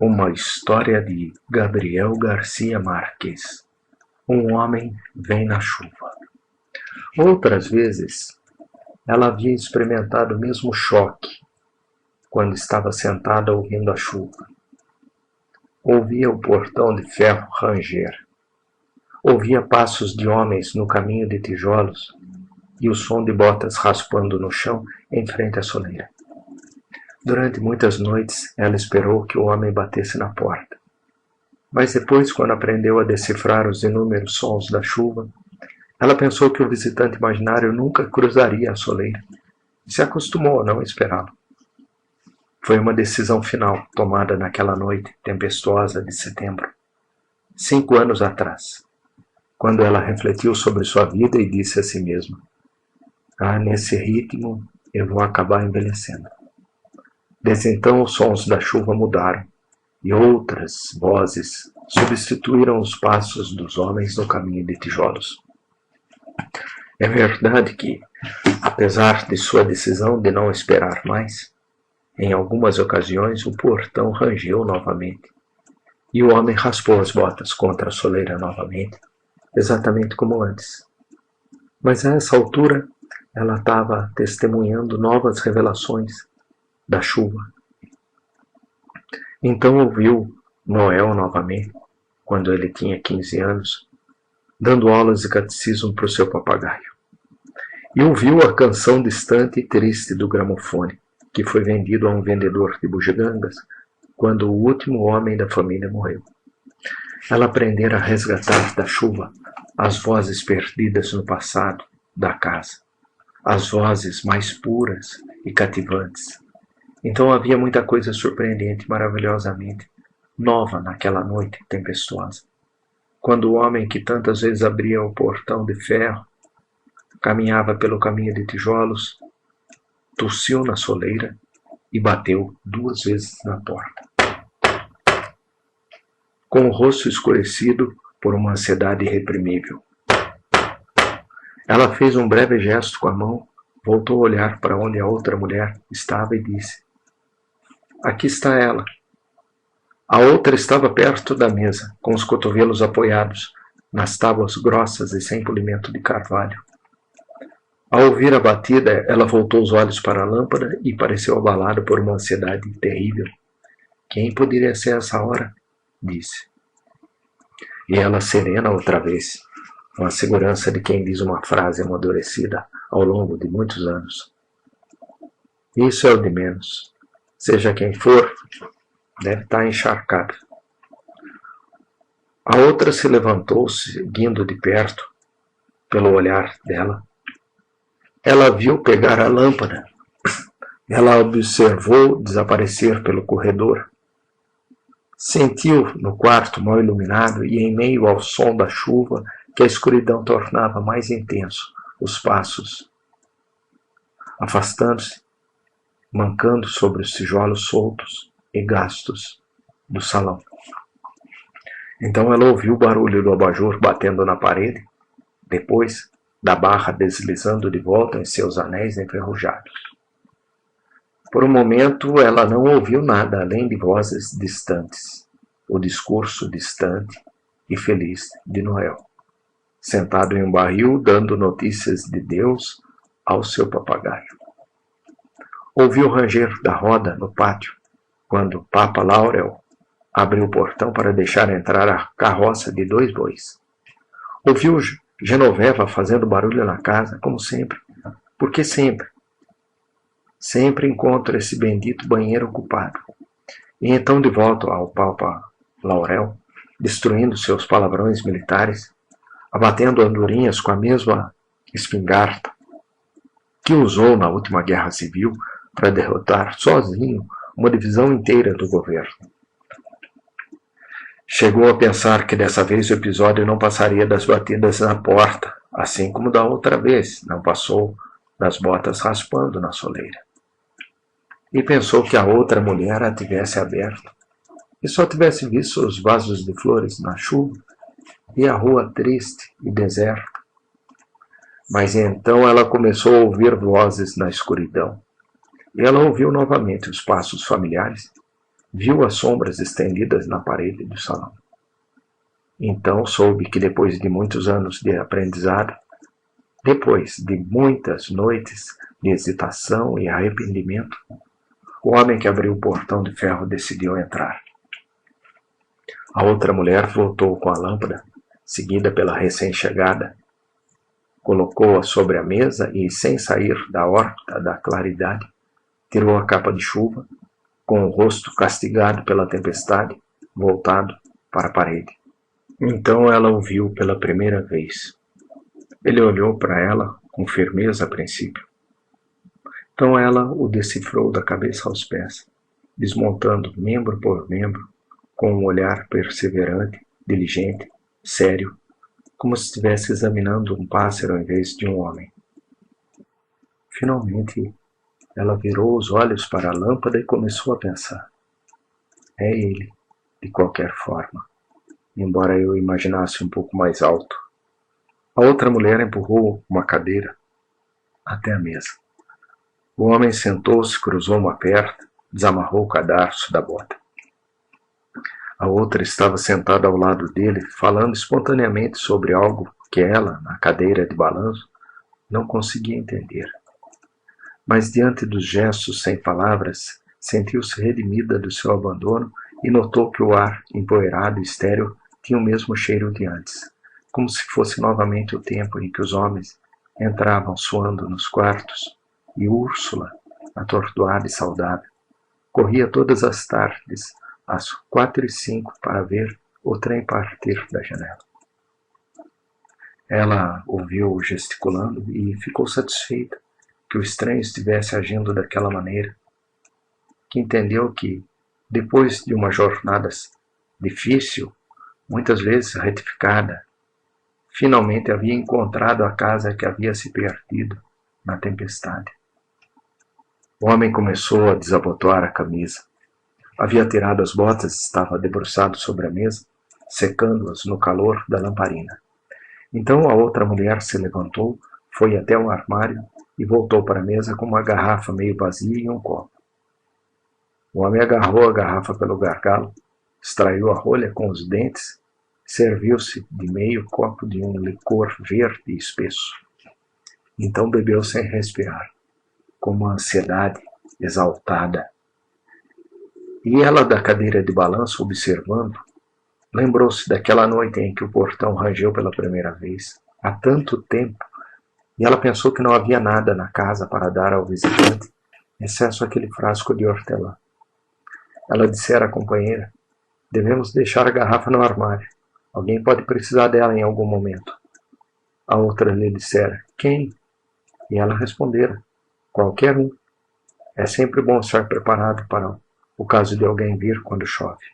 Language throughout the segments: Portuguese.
Uma história de Gabriel Garcia Marques. Um homem vem na chuva. Outras vezes, ela havia experimentado o mesmo choque quando estava sentada ouvindo a chuva. Ouvia o portão de ferro ranger. Ouvia passos de homens no caminho de tijolos e o som de botas raspando no chão em frente à soleira. Durante muitas noites, ela esperou que o homem batesse na porta. Mas depois, quando aprendeu a decifrar os inúmeros sons da chuva, ela pensou que o visitante imaginário nunca cruzaria a soleira e se acostumou a não esperá-lo. Foi uma decisão final tomada naquela noite tempestuosa de setembro, 5 anos atrás, quando ela refletiu sobre sua vida e disse a si mesma: nesse ritmo eu vou acabar envelhecendo. Desde então os sons da chuva mudaram e outras vozes substituíram os passos dos homens no caminho de tijolos. É verdade que, apesar de sua decisão de não esperar mais, em algumas ocasiões o portão rangeu novamente e o homem raspou as botas contra a soleira novamente, exatamente como antes. Mas a essa altura ela estava testemunhando novas revelações da chuva. Então ouviu Noel novamente, quando ele tinha 15 anos, dando aulas de catecismo para o seu papagaio. E ouviu a canção distante e triste do gramofone, que foi vendido a um vendedor de bugigangas quando o último homem da família morreu. Ela aprendera a resgatar da chuva as vozes perdidas no passado da casa, as vozes mais puras e cativantes. Então havia muita coisa surpreendente, maravilhosamente nova naquela noite tempestuosa, quando o homem que tantas vezes abria o portão de ferro, caminhava pelo caminho de tijolos, tossiu na soleira e bateu 2 vezes na porta. Com o rosto escurecido por uma ansiedade irreprimível. Ela fez um breve gesto com a mão, voltou a olhar para onde a outra mulher estava e disse: aqui está ela. A outra estava perto da mesa, com os cotovelos apoiados nas tábuas grossas e sem polimento de carvalho. Ao ouvir a batida, ela voltou os olhos para a lâmpada e pareceu abalada por uma ansiedade terrível. Quem poderia ser essa hora? Disse. E ela serena outra vez, com a segurança de quem diz uma frase amadurecida ao longo de muitos anos. Isso é o de menos. Seja quem for, deve estar encharcado. A outra se levantou, seguindo de perto, pelo olhar dela. Ela viu pegar a lâmpada. Ela observou desaparecer pelo corredor. Sentiu no quarto mal iluminado e em meio ao som da chuva que a escuridão tornava mais intenso os passos, afastando-se, mancando sobre os tijolos soltos e gastos do salão. Então ela ouviu o barulho do abajur batendo na parede, depois da barra deslizando de volta em seus anéis enferrujados. Por um momento ela não ouviu nada além de vozes distantes, o discurso distante e feliz de Noel, sentado em um barril dando notícias de Deus ao seu papagaio. Ouviu o ranger da roda no pátio, quando Papa Laurel abriu o portão para deixar entrar a carroça de 2 bois. Ouviu Genoveva fazendo barulho na casa, como sempre, porque sempre encontro esse bendito banheiro ocupado. E então de volta ao Papa Laurel, destruindo seus palavrões militares, abatendo andorinhas com a mesma espingarda que usou na última guerra civil para derrotar sozinho uma divisão inteira do governo. Chegou a pensar que dessa vez o episódio não passaria das batidas na porta, assim como da outra vez não passou das botas raspando na soleira. E pensou que a outra mulher a tivesse aberto e só tivesse visto os vasos de flores na chuva e a rua triste e deserta. Mas então ela começou a ouvir vozes na escuridão. E ela ouviu novamente os passos familiares viu as sombras estendidas na parede do salão. Então soube que depois de muitos anos de aprendizado, depois de muitas noites de hesitação e arrependimento, o homem que abriu o portão de ferro decidiu entrar. A outra mulher voltou com a lâmpada, seguida pela recém-chegada, colocou-a sobre a mesa e, sem sair da órbita da claridade, tirou a capa de chuva, com o rosto castigado pela tempestade, voltado para a parede. Então ela o viu pela primeira vez. Ele olhou para ela com firmeza a princípio. Então ela o decifrou da cabeça aos pés, desmontando membro por membro, com um olhar perseverante, diligente, sério, como se estivesse examinando um pássaro em vez de um homem. Finalmente, ela virou os olhos para a lâmpada e começou a pensar. É ele, de qualquer forma, embora eu imaginasse um pouco mais alto. A outra mulher empurrou uma cadeira até a mesa. O homem sentou-se, cruzou uma perna, desamarrou o cadarço da bota. A outra estava sentada ao lado dele, falando espontaneamente sobre algo que ela, na cadeira de balanço, não conseguia entender. Mas diante dos gestos sem palavras, sentiu-se redimida do seu abandono e notou que o ar, empoeirado e estéril, tinha o mesmo cheiro de antes, como se fosse novamente o tempo em que os homens entravam suando nos quartos, e Úrsula, atordoada e saudável, corria todas as tardes, às 4h05, para ver o trem partir da janela. Ela ouviu-o gesticulando e ficou satisfeita que o estranho estivesse agindo daquela maneira, que entendeu que, depois de uma jornada difícil, muitas vezes retificada, finalmente havia encontrado a casa que havia se perdido na tempestade. O homem começou a desabotoar a camisa. Havia tirado as botas e estava debruçado sobre a mesa, secando-as no calor da lamparina. Então a outra mulher se levantou, foi até o armário e voltou para a mesa com uma garrafa meio vazia e um copo. O homem agarrou a garrafa pelo gargalo, extraiu a rolha com os dentes, serviu-se de meio copo de um licor verde e espesso. Então bebeu sem respirar, com uma ansiedade exaltada. E ela, da cadeira de balanço, observando, lembrou-se daquela noite em que o portão rangeu pela primeira vez, há tanto tempo, e ela pensou que não havia nada na casa para dar ao visitante, exceto aquele frasco de hortelã. Ela dissera à companheira: devemos deixar a garrafa no armário. Alguém pode precisar dela em algum momento. A outra lhe dissera: quem? E ela respondera: qualquer um. É sempre bom estar preparado para o caso de alguém vir quando chove.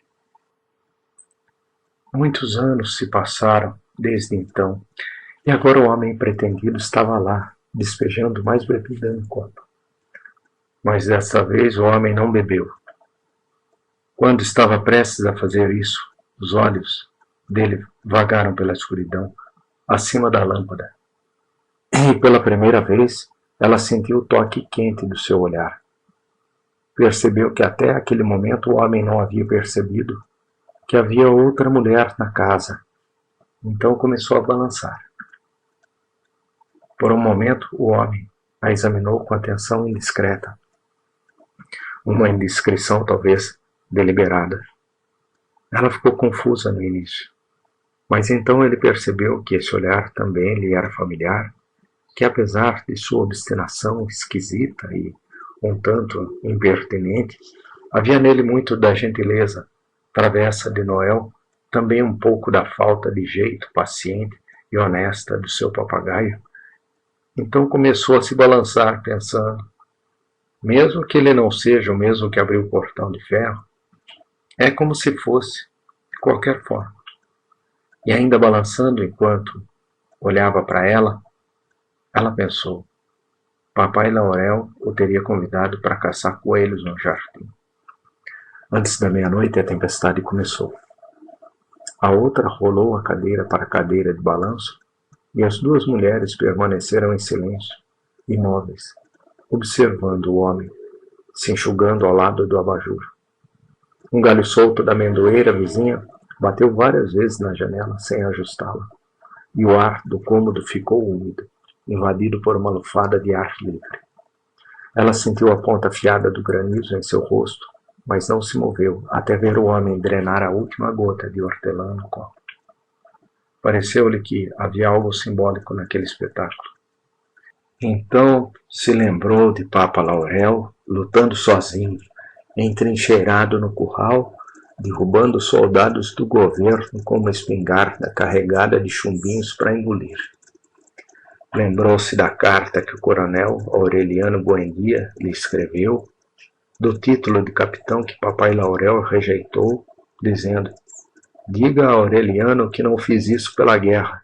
Muitos anos se passaram desde então, e agora o homem pretendido estava lá, despejando mais bebida no copo. Mas desta vez o homem não bebeu. Quando estava prestes a fazer isso, os olhos dele vagaram pela escuridão, acima da lâmpada. E pela primeira vez, ela sentiu o toque quente do seu olhar. Percebeu que até aquele momento o homem não havia percebido que havia outra mulher na casa. Então começou a balançar. Por um momento, o homem a examinou com atenção indiscreta. Uma indiscrição, talvez, deliberada. Ela ficou confusa no início. Mas então ele percebeu que esse olhar também lhe era familiar, que apesar de sua obstinação esquisita e um tanto impertinente, havia nele muito da gentileza travessa de Noel, também um pouco da falta de jeito paciente e honesta do seu papagaio. Então começou a se balançar, pensando: mesmo que ele não seja o mesmo que abriu o portão de ferro, é como se fosse, de qualquer forma. E ainda balançando enquanto olhava para ela pensou: Papai Noel o teria convidado para caçar coelhos no jardim. Antes da meia-noite, a tempestade começou. A outra rolou a cadeira para a cadeira de balanço e as duas mulheres permaneceram em silêncio, imóveis, observando o homem, se enxugando ao lado do abajur. Um galho solto da amendoeira vizinha bateu várias vezes na janela sem ajustá-la, e o ar do cômodo ficou úmido, invadido por uma lufada de ar livre. Ela sentiu a ponta afiada do granizo em seu rosto, mas não se moveu até ver o homem drenar a última gota de hortelã no copo. Pareceu-lhe que havia algo simbólico naquele espetáculo. Então se lembrou de Papa Laurel lutando sozinho, entrincheirado no curral, derrubando soldados do governo com uma espingarda carregada de chumbinhos para engolir. Lembrou-se da carta que o coronel Aureliano Buendia lhe escreveu, do título de capitão que papai Laurel rejeitou, dizendo: diga a Aureliano que não fiz isso pela guerra,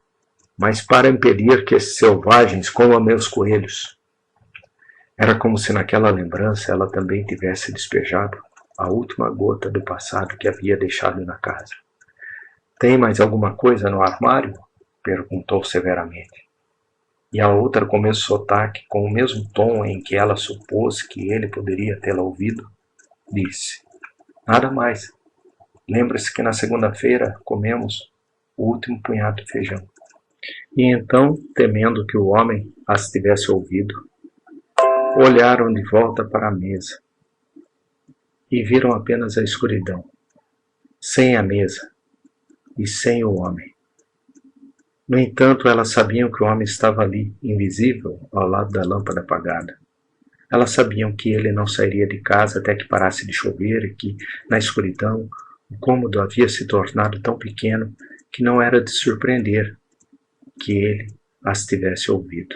mas para impedir que esses selvagens comam meus coelhos. Era como se naquela lembrança ela também tivesse despejado a última gota do passado que havia deixado na casa. Tem mais alguma coisa no armário? Perguntou severamente. E a outra, com o mesmo sotaque, com o mesmo tom em que ela supôs que ele poderia tê-la ouvido, disse: nada mais. Lembra-se que na segunda-feira comemos o último punhado de feijão. E então, temendo que o homem as tivesse ouvido, olharam de volta para a mesa e viram apenas a escuridão, sem a mesa e sem o homem. No entanto, elas sabiam que o homem estava ali, invisível, ao lado da lâmpada apagada. Elas sabiam que ele não sairia de casa até que parasse de chover e que, na escuridão, o cômodo havia se tornado tão pequeno que não era de surpreender que ele as tivesse ouvido.